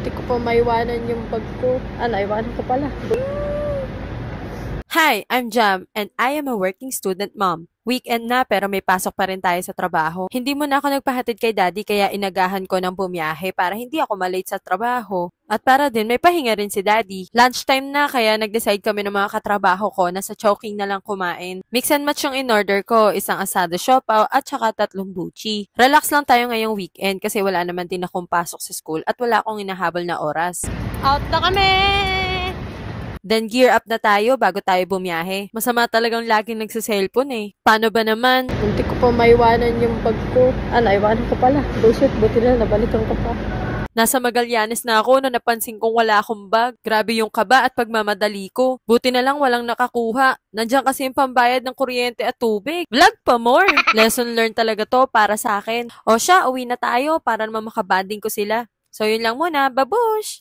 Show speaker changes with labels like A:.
A: Muntik ko pa maiwanan yung bag ko. Naiwanan ko pala.
B: Hi, I'm Jam, and I am a working student mom. Weekend na pero may pasok pa rin tayo sa trabaho. Hindi mo na ako nagpahatid kay daddy kaya inagahan ko ng bumiyahe para hindi ako malate sa trabaho. At para din may pahinga rin si daddy. Lunchtime na kaya nag-decide kami ng mga katrabaho ko na sa Chowking na lang kumain. Mix and match yung in-order ko, isang asado siopaw at saka 3 buchi. Relax lang tayo ngayong weekend kasi wala naman din akong pasok sa school at wala akong inahabol na oras.
A: Out na kami!
B: Then gear up na tayo bago tayo bumiyahe. Masama talagang laging nagsa-cellphone eh. Paano ba naman?
A: Muntik ko pa maiwanan yung bag ko. Naiwanan ko pala. Bullshit, buti na nabalikan ko pa.
B: Nasa Magallanes na ako na napansin kong wala akong bag. Grabe yung kaba at pagmamadali ko. Buti na lang walang nakakuha. Nandiyan kasi yung pambayad ng kuryente at tubig. Vlog pa more! Lesson learned talaga to para sa akin. O siya, uwi na tayo para naman makabanding ko sila. So yun lang muna. Babush!